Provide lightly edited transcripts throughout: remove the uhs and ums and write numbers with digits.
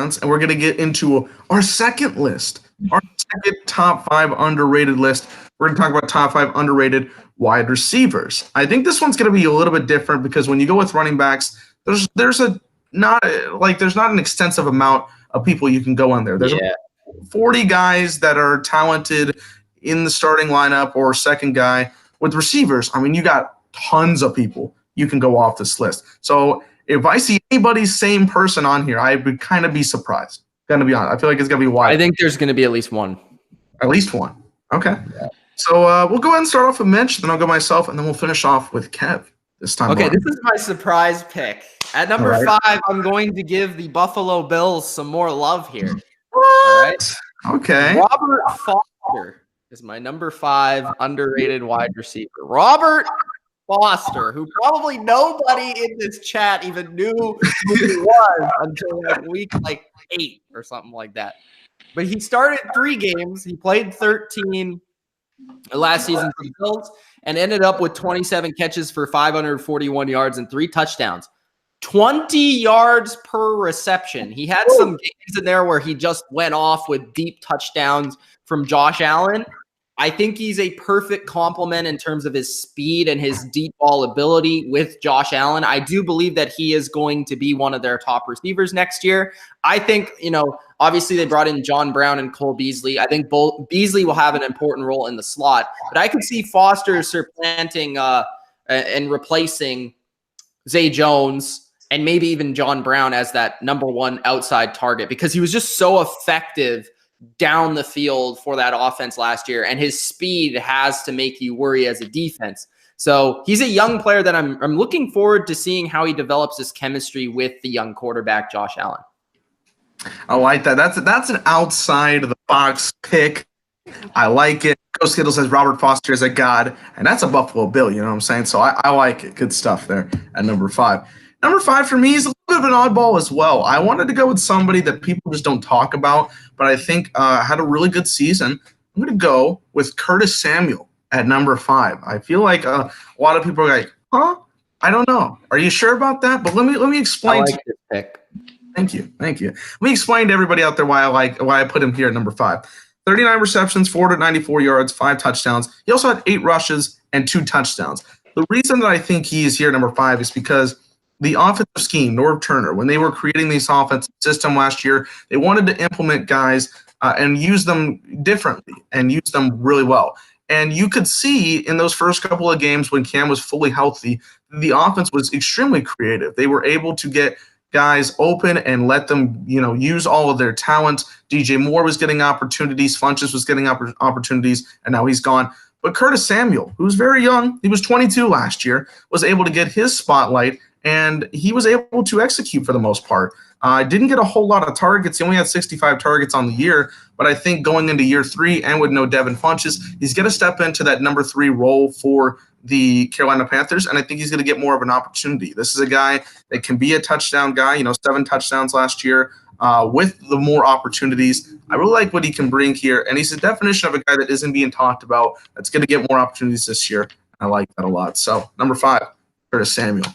offense, and we're going to get into our second list, our second top 5 underrated list. We're going to talk about top 5 underrated wide receivers. I think this one's going to be a little bit different because when you go with running backs, there's not an extensive amount of people you can go on there. There's 40 guys that are talented in the starting lineup or second guy. With receivers, I mean, you got tons of people you can go off this list. So if I see anybody's same person on here, I would kind of be surprised. Gonna be honest. I feel like it's gonna be wide. I think there's gonna be at least one. At least one. Okay. Yeah. So we'll go ahead and start off with Mitch, then I'll go myself, and then we'll finish off with Kev this time. Okay, this is my surprise pick. At number 5, I'm going to give the Buffalo Bills some more love here. What? All right. Okay. Robert Foster is my number 5 underrated wide receiver. Robert Foster, who probably nobody in this chat even knew who he was until week 8 or something like that. But he started 3 games. He played 13 last season for the Bills and ended up with 27 catches for 541 yards and 3 touchdowns. 20 yards per reception. He had some games in there where he just went off with deep touchdowns from Josh Allen. I think he's a perfect complement in terms of his speed and his deep ball ability with Josh Allen. I do believe that he is going to be one of their top receivers next year. I think, obviously they brought in John Brown and Cole Beasley. I think Beasley will have an important role in the slot, but I can see Foster supplanting and replacing Zay Jones and maybe even John Brown as that number 1 outside target because he was just so effective down the field for that offense last year, and his speed has to make you worry as a defense. So he's a young player that I'm looking forward to seeing how he develops his chemistry with the young quarterback Josh Allen. I like that. That's an outside of the box pick. I like it. Coach Skittle says Robert Foster is a god, and that's a Buffalo Bill. You know what I'm saying? So I like it. Good stuff there at number 5. Number 5 for me is a little bit of an oddball as well. I wanted to go with somebody that people just don't talk about, but I think had a really good season. I'm going to go with Kurtis Samuel at number 5. I feel like a lot of people are like, huh? I don't know. Are you sure about that? But let me explain. I like this pick. Thank you. Let me explain to everybody out there why I put him here at number 5. 39 receptions, 494 yards, 5 touchdowns. He also had 8 rushes and 2 touchdowns. The reason that I think he is here at number 5 is because the offensive scheme, Norv Turner, when they were creating this offensive system last year, they wanted to implement guys and use them differently and use them really well. And you could see in those first couple of games when Cam was fully healthy, the offense was extremely creative. They were able to get guys open and let them, use all of their talent. DJ Moore was getting opportunities. Funchess was getting opportunities, and now he's gone. But Kurtis Samuel, who's very young, he was 22 last year, was able to get his spotlight, and he was able to execute for the most part. Didn't get a whole lot of targets. He only had 65 targets on the year, but I think going into year 3 and with no Devin Funchess, he's going to step into that number 3 role for the Carolina Panthers, and I think he's going to get more of an opportunity. This is a guy that can be a touchdown guy, 7 touchdowns last year with the more opportunities. I really like what he can bring here, and he's the definition of a guy that isn't being talked about that's going to get more opportunities this year. I like that a lot. So, number 5, Kurtis Samuel.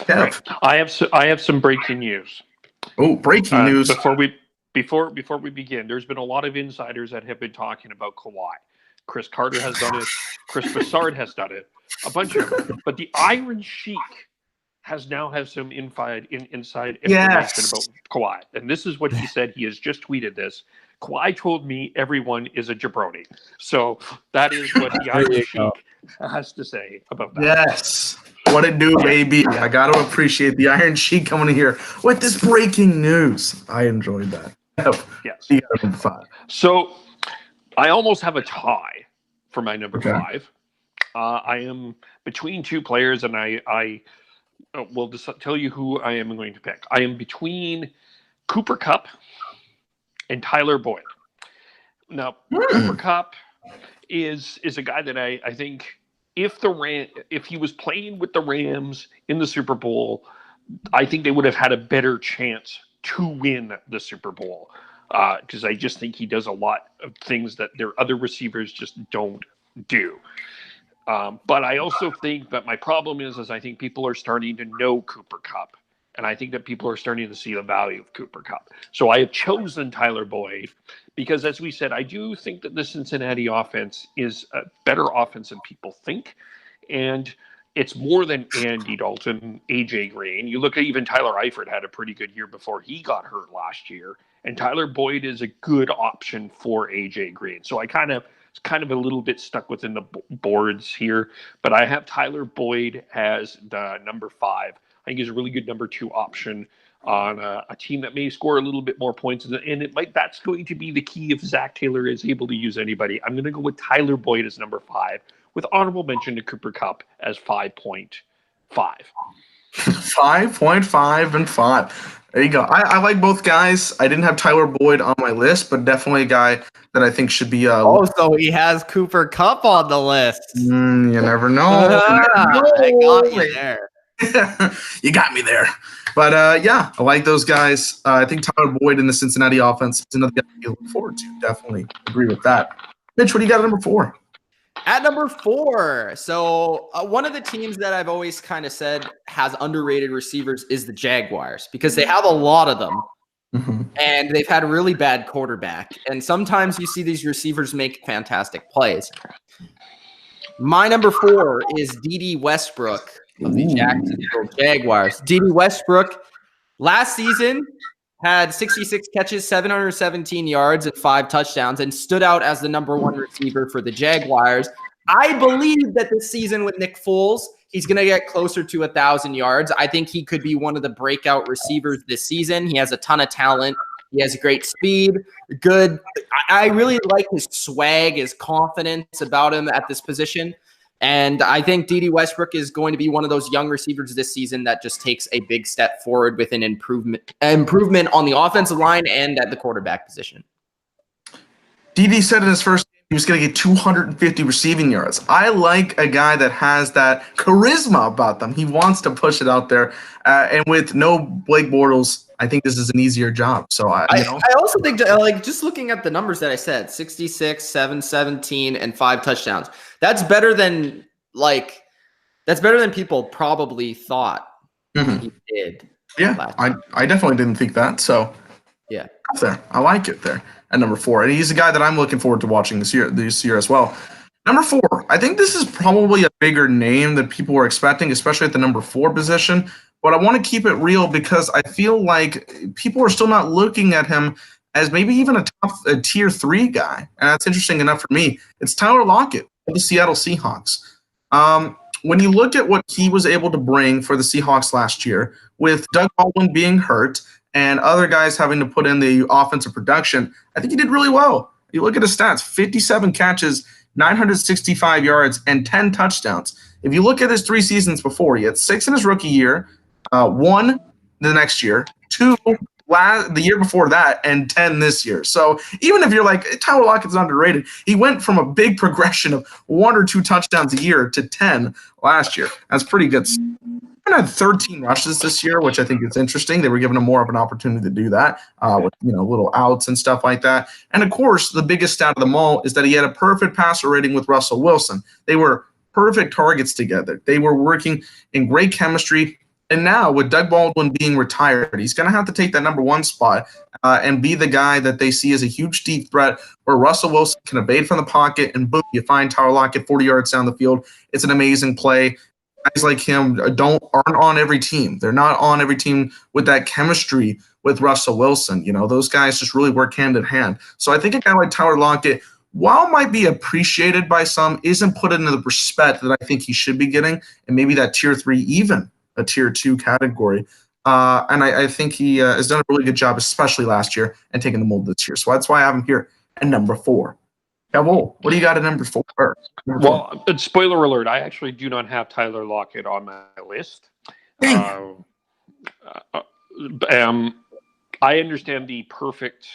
Right. I have some breaking news. Oh, breaking news! Before we begin, there's been a lot of insiders that have been talking about Kawhi. Chris Carter has done it. Chris Broussard has done it. A bunch of them. But the Iron Sheik has some inside information about Kawhi, and this is what he said. He has just tweeted this. Kawhi told me everyone is a jabroni. So that is what the Iron Sheik has to say about that. Yes. What it do, baby. I got to appreciate the Iron Sheik coming in here with this breaking news. I enjoyed that. Yes. You got number 5. So I almost have a tie for my number 5. I am between 2 players, and I will just tell you who I am going to pick. I am between Cooper Kupp and Tyler Boyd. Now, Cooper Kupp is a guy that I think if he was playing with the Rams in the Super Bowl, I think they would have had a better chance to win the Super Bowl because I just think he does a lot of things that their other receivers just don't do. But I also think that my problem is I think people are starting to know Cooper Kupp And I think that people are starting to see the value of Cooper Kupp. So I have chosen Tyler Boyd because, as we said, I do think that the Cincinnati offense is a better offense than people think. And it's more than Andy Dalton, A.J. Green. You look at even Tyler Eifert had a pretty good year before he got hurt last year. And Tyler Boyd is a good option for A.J. Green. So I kind of a little bit stuck within the boards here. But I have Tyler Boyd as the number 5. I think he's a really good number 2 option on a team that may score a little bit more points. And that's going to be the key if Zach Taylor is able to use anybody. I'm going to go with Tyler Boyd as number 5, with honorable mention to Cooper Kupp as 5.5. 5.5 and 5. There you go. I like both guys. I didn't have Tyler Boyd on my list, but definitely a guy that I think should be. So he has Cooper Kupp on the list. You never know. I got you there. You got me there. But yeah, I like those guys. I think Tyler Boyd in the Cincinnati offense is another guy to look forward to. Definitely agree with that. Mitch, what do you got at number 4? At number 4, so one of the teams that I've always kind of said has underrated receivers is the Jaguars because they have a lot of them. Mm-hmm. And they've had a really bad quarterback. And sometimes you see these receivers make fantastic plays. My number 4 is Dede Westbrook of the Jacksonville Jaguars. Dede Westbrook last season had 66 catches, 717 yards, and 5 touchdowns, and stood out as the number 1 receiver for the Jaguars. I believe that this season with Nick Foles, he's going to get closer to 1,000 yards. I think he could be one of the breakout receivers this season. He has a ton of talent. He has great speed, good. I really like his swag, his confidence about him at this position. And I think Dede Westbrook is going to be one of those young receivers this season that just takes a big step forward with an improvement on the offensive line and at the quarterback position. Dede said in his first game he was going to get 250 receiving yards. I like a guy that has that charisma about them. He wants to push it out there. And with no Blake Bortles, I think this is an easier job. So I also think, like, just looking at the numbers that I said, 66, 717, and 5 touchdowns. That's better than people probably thought he did. Yeah, I definitely didn't think that. So yeah, there. I like it there at number 4. And he's a guy that I'm looking forward to watching this year as well. Number 4, I think this is probably a bigger name than people were expecting, especially at the number 4 position. But I want to keep it real because I feel like people are still not looking at him as maybe even a tier 3 guy. And that's interesting enough for me. It's Tyler Lockett of the Seattle Seahawks. When you look at what he was able to bring for the Seahawks last year, with Doug Baldwin being hurt and other guys having to put in the offensive production, I think he did really well. You look at his stats, 57 catches, 965 yards, and 10 touchdowns. If you look at his 3 seasons before, he had 6 in his rookie year, 1 the next year, 2 the year before that, and 10 this year. So even if you're like, Tyler Lockett's underrated, he went from a big progression of 1 or 2 touchdowns a year to 10 last year. That's pretty good. He had 13 rushes this year, which I think is interesting. They were giving him more of an opportunity to do that with little outs and stuff like that. And of course, the biggest stat of them all is that he had a perfect passer rating with Russell Wilson. They were perfect targets together. They were working in great chemistry. And now with Doug Baldwin being retired, he's going to have to take that number 1 spot and be the guy that they see as a huge deep threat where Russell Wilson can evade from the pocket and boom, you find Tyler Lockett 40 yards down the field. It's an amazing play. Guys like him aren't on every team. They're not on every team with that chemistry with Russell Wilson. Those guys just really work hand in hand. So I think a guy like Tyler Lockett, while might be appreciated by some, isn't put into the respect that I think he should be getting, and maybe that tier 3 even a tier 2 category. And I think he has done a really good job, especially last year, and taking the mold this year. So that's why I have him here at number 4. Cowboy, what do you got at number 4? Well, spoiler alert, I actually do not have Tyler Lockett on my list. I understand the perfect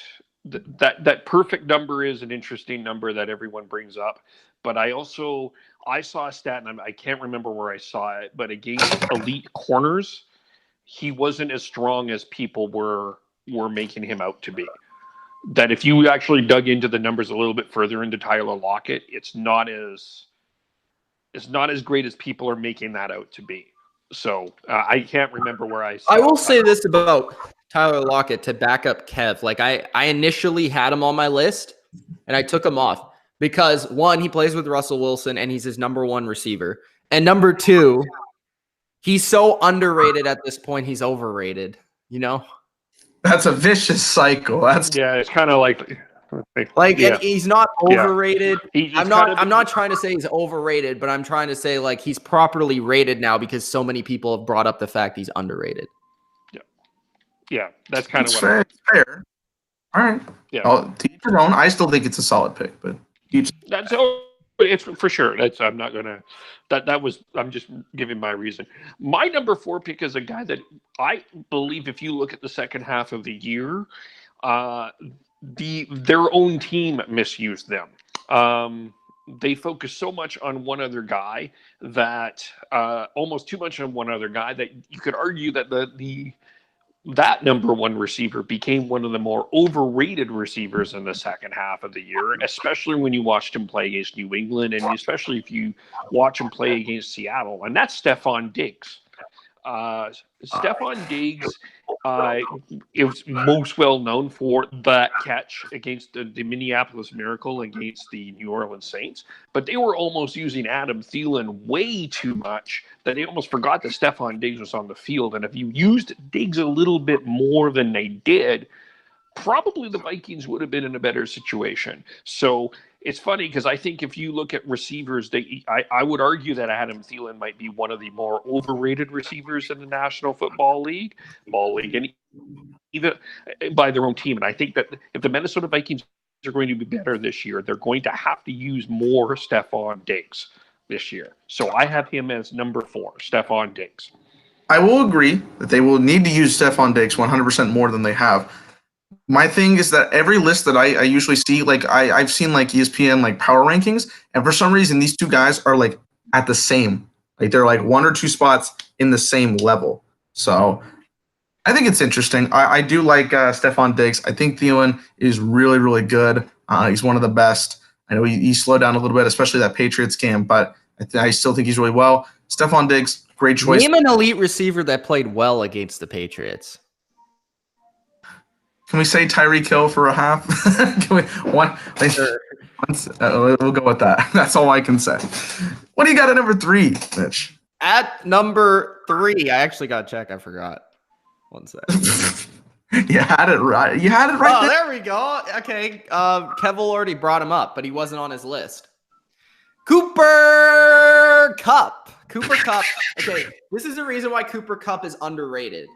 that perfect number is an interesting number that everyone brings up, but I saw a stat, and I can't remember where I saw it, but against elite corners, he wasn't as strong as people were making him out to be. That if you actually dug into the numbers a little bit further into Tyler Lockett, it's not as great as people are making that out to be. So I can't remember where I will say this about Tyler Lockett to back up Kev. Like I initially had him on my list and I took him off because one, he plays with Russell Wilson and he's his number one receiver. And number two, he's so underrated at this point, he's overrated, you know? That's a vicious cycle. It's kind of like and he's not overrated. Yeah. I'm not trying to say he's overrated, but I'm trying to say like he's properly rated now because so many people have brought up the fact he's underrated. Yeah, that's kind of what fair. All right. Yeah. To each your own. I still think it's a solid pick, but it's for sure. I'm not gonna. I'm just giving my reason. My number 4 pick is a guy that I believe, if you look at the second half of the year, their own team misused them. They focused so much on one other guy that almost too much on one other guy that you could argue that that number 1 receiver became one of the more overrated receivers in the second half of the year, especially when you watched him play against New England and especially if you watch him play against Seattle, and that's Stefon Diggs. Stefon Diggs is most well known for that catch against the Minneapolis Miracle against the New Orleans Saints, but they were almost using Adam Thielen way too much that they almost forgot that Stefon Diggs was on the field. And if you used Diggs a little bit more than they did, probably the Vikings would have been in a better situation. So it's funny because I think if you look at receivers, I would argue that Adam Thielen might be one of the more overrated receivers in the National Football League, and even by their own team. And I think that if the Minnesota Vikings are going to be better this year, they're going to have to use more Stefon Diggs this year. So I have him as number 4, Stefon Diggs. I will agree that they will need to use Stefon Diggs 100% more than they have. My thing is that every list that I usually see, like I've seen like ESPN like power rankings, and for some reason these two guys are like at the same, like they're like 1 or 2 spots in the same level. So I think it's interesting. I do like Stefon Diggs. I think Thielen is really, really good. He's one of the best. I know he slowed down a little bit, especially that Patriots game, but I still think he's really well. Stefon Diggs, great choice. Name an elite receiver that played well against the Patriots. Can we say Tyreek Hill for a half? Can we, one? Sure. We'll go with that. That's all I can say. What do you got at number 3, Mitch? At number 3, I actually got to check. I forgot. One sec. You had it right. You had it right. Oh, there we go. Okay. Kev already brought him up, but he wasn't on his list. Cooper Kupp. Cooper Kupp. Okay, this is the reason why Cooper Kupp is underrated.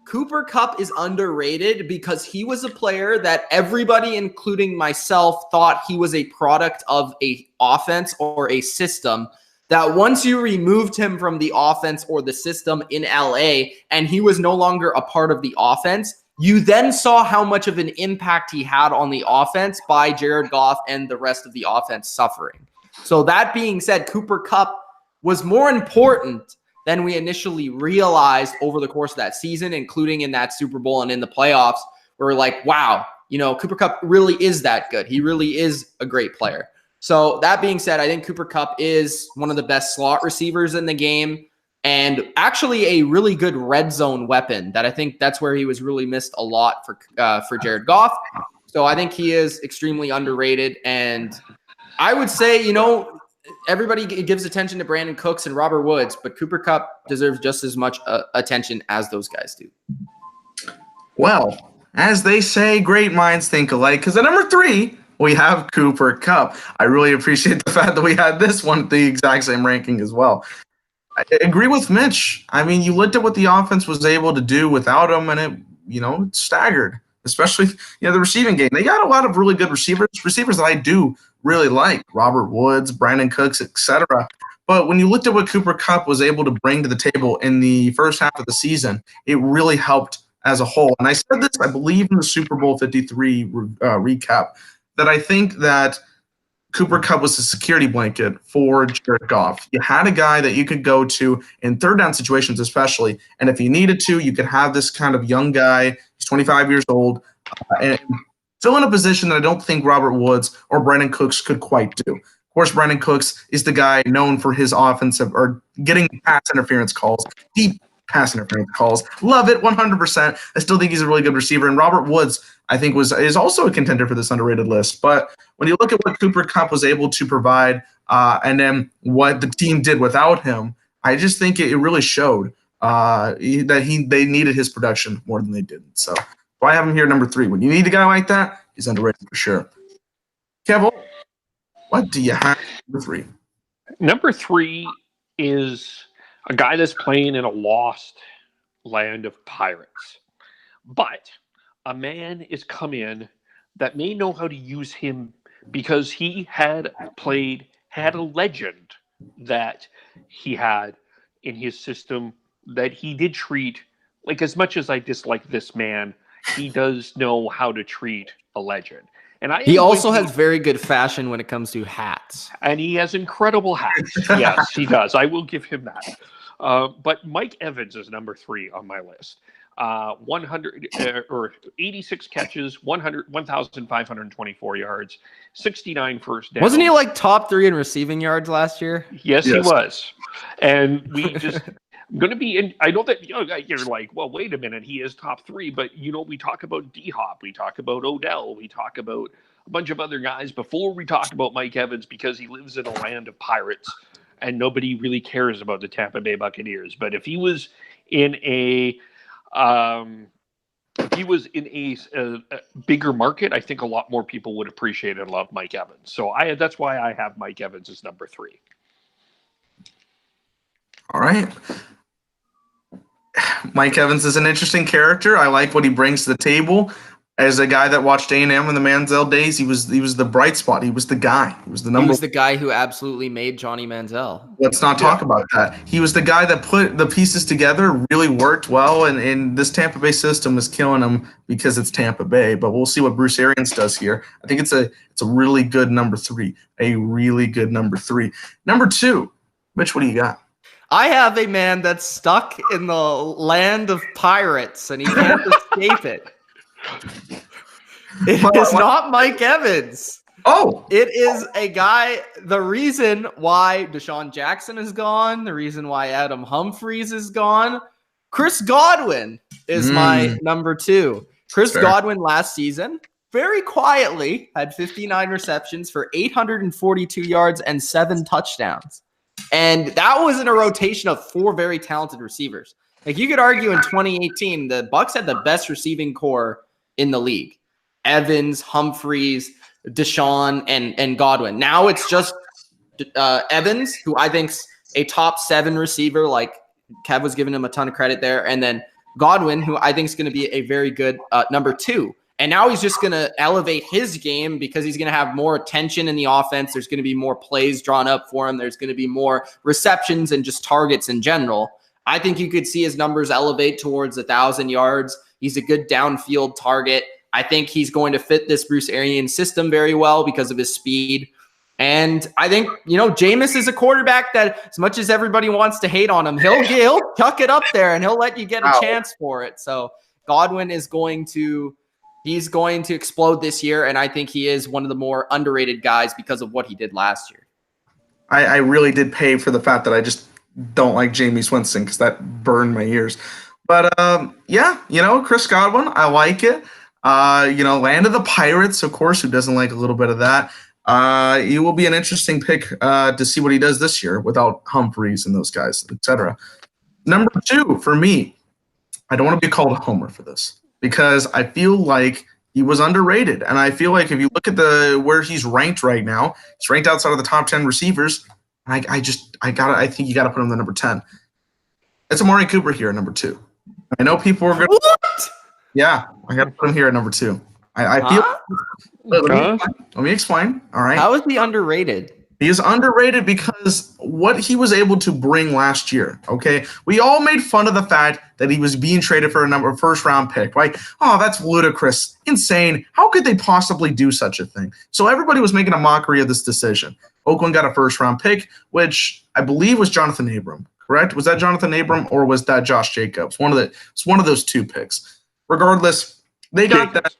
Cooper Kupp is underrated because he was a player that everybody, including myself, thought he was a product of a offense or a system that once you removed him from the offense or the system in LA and he was no longer a part of the offense, you then saw how much of an impact he had on the offense by Jared Goff and the rest of the offense suffering. So that being said, Cooper Kupp was more important than we initially realized over the course of that season, including in that Super Bowl and in the playoffs. We're like, wow, Cooper Kupp really is that good. He really is a great player. So that being said, I think Cooper Kupp is one of the best slot receivers in the game and actually a really good red zone weapon that I think that's where he was really missed a lot for Jared Goff. So I think he is extremely underrated. And I would say, everybody gives attention to Brandon Cooks and Robert Woods, but Cooper Kupp deserves just as much attention as those guys do. Well, as they say, great minds think alike, because at number 3, we have Cooper Kupp. I really appreciate the fact that we had this one at the exact same ranking as well. I agree with Mitch. I mean, you looked at what the offense was able to do without him, and it staggered, especially the receiving game. They got a lot of really good receivers that I do really like, Robert Woods, Brandon Cooks, etc. But when you looked at what Cooper Kupp was able to bring to the table in the first half of the season, it really helped as a whole. And I said this, I believe, in the Super Bowl 53 recap, that I think that Cooper Kupp was a security blanket for Jared Goff. You had a guy that you could go to in third down situations especially, and if you needed to, you could have this kind of young guy, he's 25 years old, and fill in a position that I don't think Robert Woods or Brandon Cooks could quite do. Of course, Brandon Cooks is the guy known for his offensive or getting pass interference calls, deep pass interference calls. Love it, 100%. I still think he's a really good receiver. And Robert Woods, I think, is also a contender for this underrated list. But when you look at what Cooper Kupp was able to provide and then what the team did without him, I just think it really showed that they needed his production more than they didn't. So I have him here number 3. When you need a guy like that, he's underrated for sure. Kev, what do you have number 3? Number 3 is a guy that's playing in a lost land of pirates. But a man is come in that may know how to use him because he had a legend that he had in his system that he did treat, like, as much as I dislike this man, he does know how to treat a legend. And he also has very good fashion when it comes to hats. And he has incredible hats. Yes, he does. I will give him that. But Mike Evans is number 3 on my list. 86 catches, 1,524 yards, 69 first downs. Wasn't he like top 3 in receiving yards last year? Yes, he was. And we just going to be in. I know that you're like, well, wait a minute, he is top 3, but we talk about D-Hop, we talk about Odell, we talk about a bunch of other guys before we talk about Mike Evans because he lives in a land of pirates and nobody really cares about the Tampa Bay Buccaneers. But if he was in a bigger market, I think a lot more people would appreciate and love Mike Evans. So that's why I have Mike Evans as number 3. All right. Mike Evans is an interesting character. I like what he brings to the table. As a guy that watched A&M in the Manziel days, he was the bright spot. He was the guy. He was the number. He was the guy who absolutely made Johnny Manziel. Let's not talk about that. He was the guy that put the pieces together, really worked well, and this Tampa Bay system is killing him because it's Tampa Bay. But we'll see what Bruce Arians does here. I think it's a really good number 3. A really good number 3. Number 2, Mitch, what do you got? I have a man that's stuck in the land of pirates, and he can't escape it. It is not Mike Evans. Oh. It is a guy, the reason why Deshaun Jackson is gone, the reason why Adam Humphries is gone, Chris Godwin is my number 2. Chris Godwin last season, very quietly, had 59 receptions for 842 yards and 7 touchdowns. And that was in a rotation of 4 very talented receivers. Like, you could argue in 2018, the Bucs had the best receiving core in the league. Evans, Humphries, Deshaun, and Godwin. Now it's just Evans, who I think's a top 7 receiver. Like, Kev was giving him a ton of credit there. And then Godwin, who I think is going to be a very good number 2. And now he's just going to elevate his game because he's going to have more attention in the offense. There's going to be more plays drawn up for him. There's going to be more receptions and just targets in general. I think you could see his numbers elevate towards 1,000 yards. He's a good downfield target. I think he's going to fit this Bruce Arians system very well because of his speed. And I think, Jameis is a quarterback that, as much as everybody wants to hate on him, he'll tuck it up there and he'll let you get a chance for it. So Godwin is going to explode this year, and I think he is one of the more underrated guys because of what he did last year. I really did pay for the fact that I just don't like Jameis Winston because that burned my ears. But, Chris Godwin, I like it. Land of the Pirates, of course, who doesn't like a little bit of that. He will be an interesting pick to see what he does this year without Humphries and those guys, etc. Number 2 for me, I don't want to be called a homer for this, because I feel like he was underrated. And I feel like if you look at where he's ranked right now, he's ranked outside of the top 10 receivers. I think you got to put him in number 10. It's Amari Cooper here at number 2. I know people are going to. What? Yeah, I got to put him here at number 2. I feel. Let me explain. All right. How is he underrated? He is underrated because what he was able to bring last year, okay? We all made fun of the fact that he was being traded for a first-round pick, right? Oh, that's ludicrous. Insane. How could they possibly do such a thing? So everybody was making a mockery of this decision. Oakland got a first-round pick, which I believe was Jonathan Abram, correct? Was that Jonathan Abram or was that Josh Jacobs? It's one of those 2 picks. Regardless, they got that.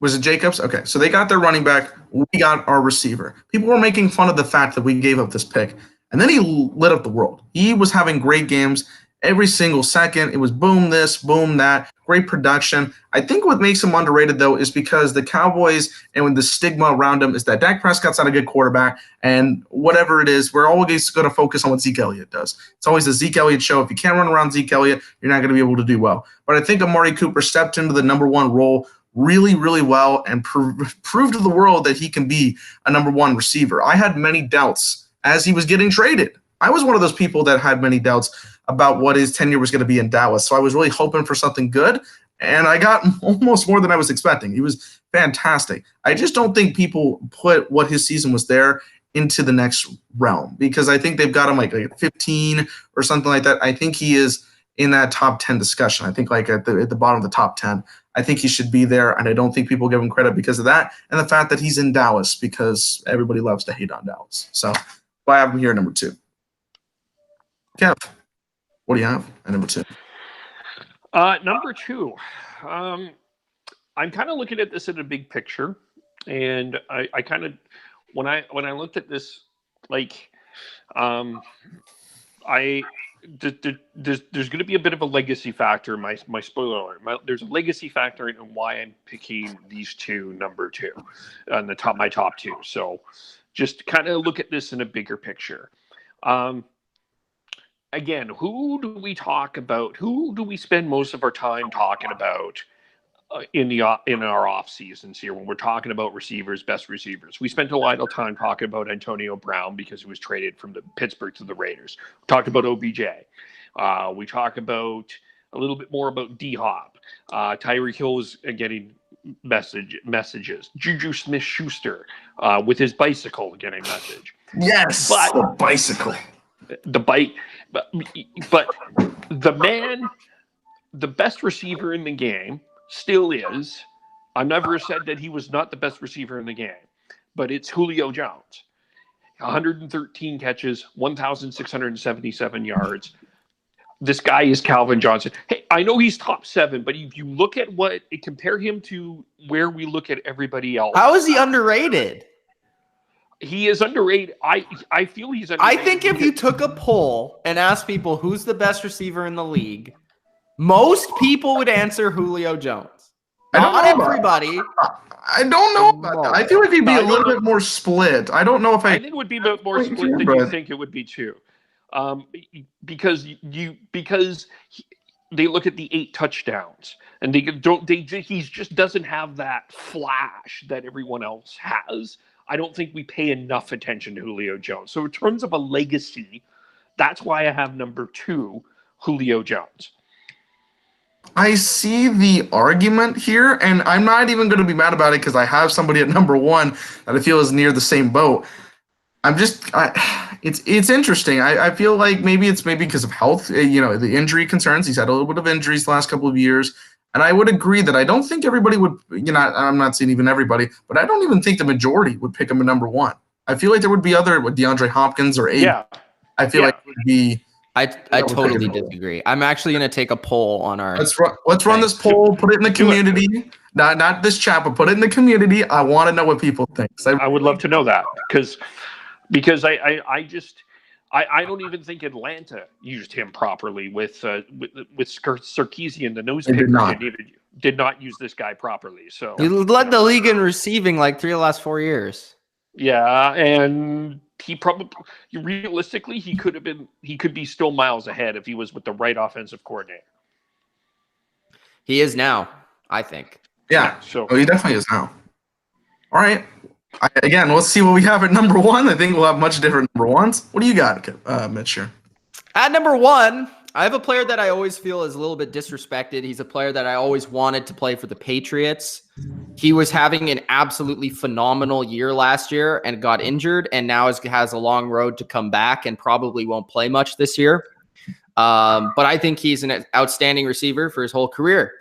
Was it Jacobs? Okay, so they got their running back. We got our receiver. People were making fun of the fact that we gave up this pick. And then he lit up the world. He was having great games every single second. It was boom this, boom that, great production. I think what makes him underrated, though, is because the Cowboys and when the stigma around him is that Dak Prescott's not a good quarterback, and whatever it is, we're always going to focus on what Zeke Elliott does. It's always the Zeke Elliott show. If you can't run around Zeke Elliott, you're not going to be able to do well. But I think Amari Cooper stepped into the number one role really, really well and proved to the world that he can be a number one receiver. I had many doubts as he was getting traded. I was one of those people that had many doubts about what his tenure was going to be in Dallas. So I was really hoping for something good, and I got almost more than I was expecting. He was fantastic. I just don't think people put what his season was there into the next realm because I think they've got him like 15 or something like that. I think he is in that top 10 discussion. I think like at the bottom of the top 10. I think he should be there, and I don't think people give him credit because of that and the fact that he's in Dallas because everybody loves to hate on Dallas. So I have him here at number 2. Kev, what do you have at number 2? Number 2, I'm kind of looking at this in a big picture, and I kind of when I looked at this, like, there's going to be a bit of a legacy factor. My spoiler alert. There's a legacy factor in why I'm picking these two number 2 on my top 2. So just kind of look at this in a bigger picture. Again, who do we talk about? Who do we spend most of our time talking about in our off seasons here when we're talking about receivers, best receivers? We spent a lot of time talking about Antonio Brown because he was traded from the Pittsburgh to the Raiders. We talked about OBJ. We talk about a little bit more about D-Hop. Tyreek Hill was getting messages. Juju Smith-Schuster with his bicycle getting a message. Yes, but the bicycle. The bike, but the man, the best receiver in the game still is. I never said that he was not the best receiver in the game, but it's Julio Jones. 113 catches, 1,677 yards. This guy is Calvin Johnson. Hey, I know he's top 7, but if you look at compare him to where we look at everybody else. How is he underrated? He is underrated. I feel he's underrated. I think if you took a poll and asked people who's the best receiver in the league, most people would answer Julio Jones. Not everybody. I don't know about that. I feel like he'd be a little bit more split. I don't know if I think it would be more split than you think it would be too. Because they look at the 8 touchdowns and he just doesn't have that flash that everyone else has. I don't think we pay enough attention to Julio Jones. So in terms of a legacy, that's why I have number 2, Julio Jones. I see the argument here, and I'm not even going to be mad about it because I have somebody at number 1 that I feel is near the same boat. It's interesting. I feel like maybe because of health, the injury concerns. He's had a little bit of injuries the last couple of years. And I would agree that I don't think everybody would, I'm not saying even everybody, but I don't even think the majority would pick him at number 1. I feel like there would be other with DeAndre Hopkins or 8. Yeah. I feel like it would be. I totally disagree. I'm actually going to take a poll on our. Let's run this poll. Put it in the community. Not this chat, but put it in the community. I want to know what people think. I would love to know that because I don't even think Atlanta used him properly with Sarkisian, the nose picker. Did not use this guy properly. So he led the league in receiving like 3 of the last 4 years. Yeah, and he realistically he could be still miles ahead if he was with the right offensive coordinator. He is now, I think. Yeah. So he definitely is now. All right. Again, let's see what we have at number 1. I think we'll have much different number 1s. What do you got, Mitch, here? At number 1, I have a player that I always feel is a little bit disrespected. He's a player that I always wanted to play for the Patriots. He was having an absolutely phenomenal year last year and got injured, and now has a long road to come back and probably won't play much this year. But I think he's an outstanding receiver for his whole career.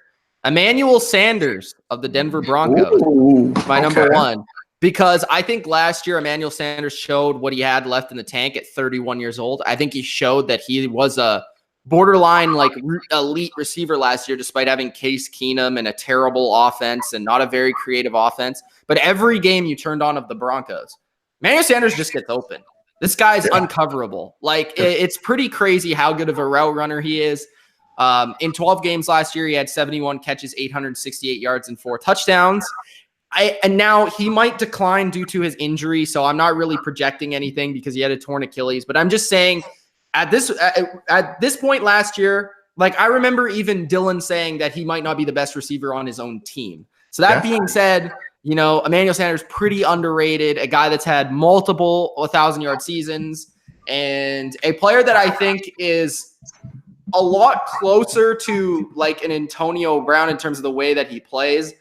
Emanuel Sanders of the Denver Broncos, my number 1. Because I think last year Emanuel Sanders showed what he had left in the tank at 31 years old. I think he showed that he was a borderline like elite receiver last year, despite having Case Keenum and a terrible offense and not a very creative offense. But every game you turned on of the Broncos, Emmanuel Sanders just gets open. This guy's uncoverable. Like, it's pretty crazy how good of a route runner he is. In 12 games last year, he had 71 catches, 868 yards, and 4 touchdowns. And now he might decline due to his injury, so I'm not really projecting anything because he had a torn Achilles. But I'm just saying, at this point last year, like, I remember even Dylan saying that he might not be the best receiver on his own team. So that being said, you know, Emmanuel Sanders, pretty underrated, a guy that's had multiple 1,000-yard seasons, and a player that I think is a lot closer to like an Antonio Brown in terms of the way that he plays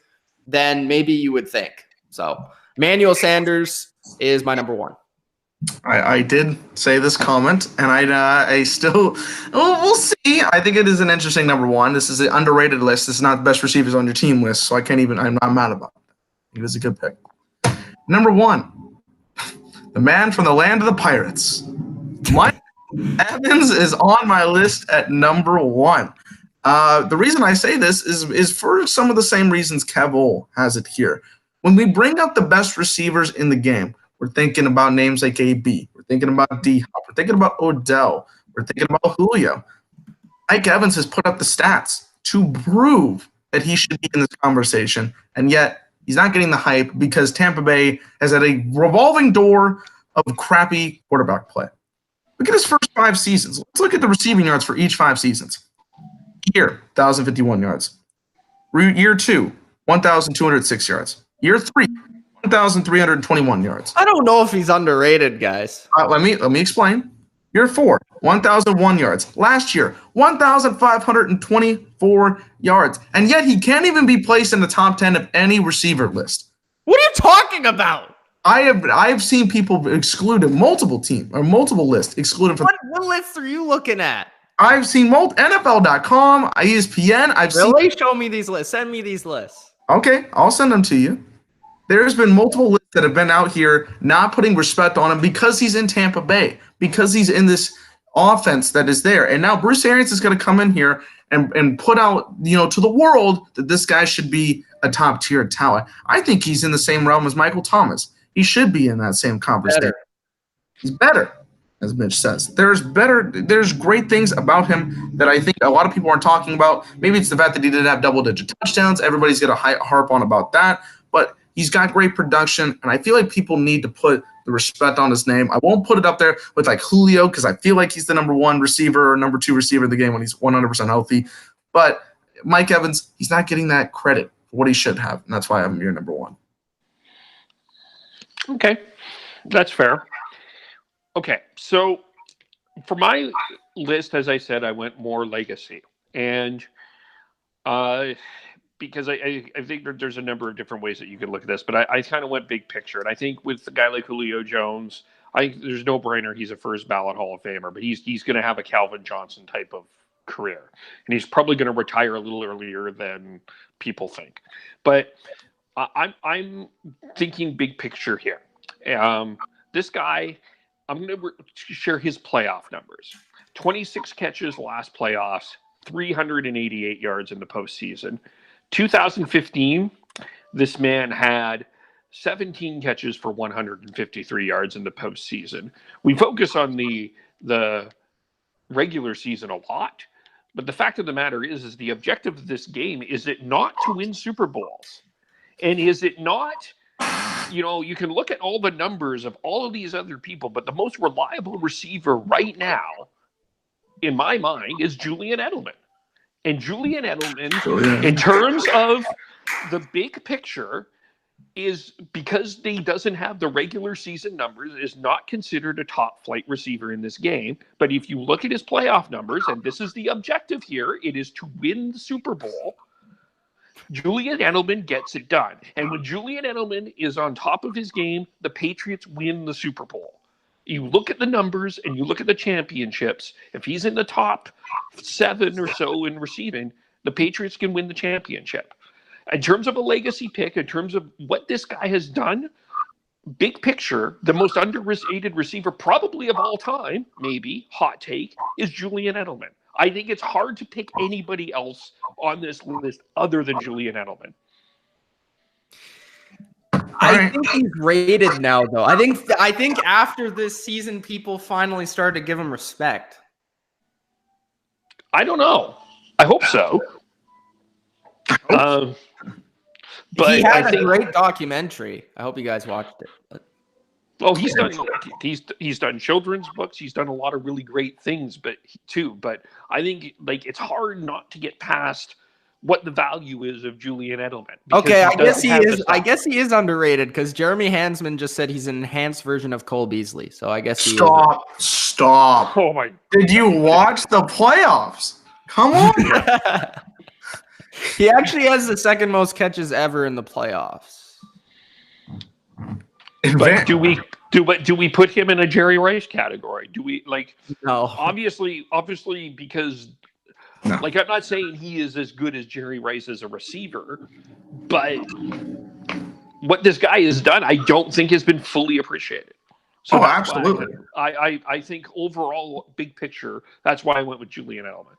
than maybe you would think. So Emmanuel Sanders is my number 1. I did say this comment, and I still we'll see. I think it is an interesting number 1. This is an underrated list. This is not the best receivers on your team list, so I'm not mad about it. It was a good pick. Number 1, the man from the land of the Pirates, Mike Evans, is on my list at number 1. The reason I say this is for some of the same reasons Kev has it here. When we bring up the best receivers in the game, we're thinking about names like AB. We're thinking about D-Hop. We're thinking about Odell. We're thinking about Julio. Mike Evans has put up the stats to prove that he should be in this conversation, and yet he's not getting the hype because Tampa Bay has had a revolving door of crappy quarterback play. Look at his first 5 seasons. Let's look at the receiving yards for each 5 seasons. Year, 1,051 yards. Year 2, 1,206 yards. Year 3, 1,321 yards. I don't know if he's underrated, guys. Let me explain. Year 4, 1,001 yards. Last year, 1,524 yards. And yet he can't even be placed in the top 10 of any receiver list. What are you talking about? I have seen people exclude him, multiple lists excluded from. What list are you looking at? I've seen NFL.com, ESPN. Really? Show me these lists. Send me these lists. Okay, I'll send them to you. There's been multiple lists that have been out here not putting respect on him because he's in Tampa Bay, because he's in this offense that is there. And now Bruce Arians is going to come in here and put out, to the world that this guy should be a top-tier talent. I think he's in the same realm as Michael Thomas. He should be in that same conversation. He's better, as Mitch says. There's great things about him that I think a lot of people aren't talking about. Maybe it's the fact that he didn't have double-digit touchdowns. Everybody's going to harp on about that. But he's got great production, and I feel like people need to put the respect on his name. I won't put it up there with like Julio because I feel like he's the number 1 receiver or number 2 receiver in the game when he's 100% healthy. But Mike Evans, he's not getting that credit for what he should have, and that's why I'm your number 1. Okay, that's fair. Okay, so for my list, as I said, I went more legacy. And because I think that there's a number of different ways that you could look at this, but I kind of went big picture. And I think with a guy like Julio Jones, there's no brainer he's a first ballot Hall of Famer, but he's going to have a Calvin Johnson type of career. And he's probably going to retire a little earlier than people think. But I'm thinking big picture here. This guy, I'm going to share his playoff numbers. 26 catches last playoffs, 388 yards in the postseason. 2015, this man had 17 catches for 153 yards in the postseason. We focus on the regular season a lot, but the fact of the matter is the objective of this game, is it not to win Super Bowls? And is it not, you can look at all the numbers of all of these other people, but the most reliable receiver right now, in my mind, is Julian Edelman. And Julian Edelman, in terms of the big picture, is because he doesn't have the regular season numbers, is not considered a top flight receiver in this game. But if you look at his playoff numbers, and this is the objective here, it is to win the Super Bowl. Julian Edelman gets it done. And when Julian Edelman is on top of his game, the Patriots win the Super Bowl. You look at the numbers and you look at the championships. If he's in the top 7 or so in receiving, the Patriots can win the championship. In terms of a legacy pick, in terms of what this guy has done, big picture, the most underrated receiver probably of all time, maybe, hot take, is Julian Edelman. I think it's hard to pick anybody else on this list other than Julian Edelman. I think he's rated now, though. I think after this season, people finally started to give him respect. I don't know. I hope so. But he had a great documentary. I hope you guys watched it. Well, he's done children's books. He's done a lot of really great things, but I think like it's hard not to get past what the value is of Julian Edelman. Okay, I guess he is. I guess he is underrated because Jeremy Hansman just said he's an enhanced version of Cole Beasley. So I guess he Stop. Oh my! Did you watch the playoffs? Come on. He actually has the second most catches ever in the playoffs. But do we put him in a Jerry Rice category? Do we No. Obviously because I'm not saying he is as good as Jerry Rice as a receiver, but what this guy has done, I don't think has been fully appreciated. So absolutely. I think overall, big picture, that's why I went with Julian Edelman.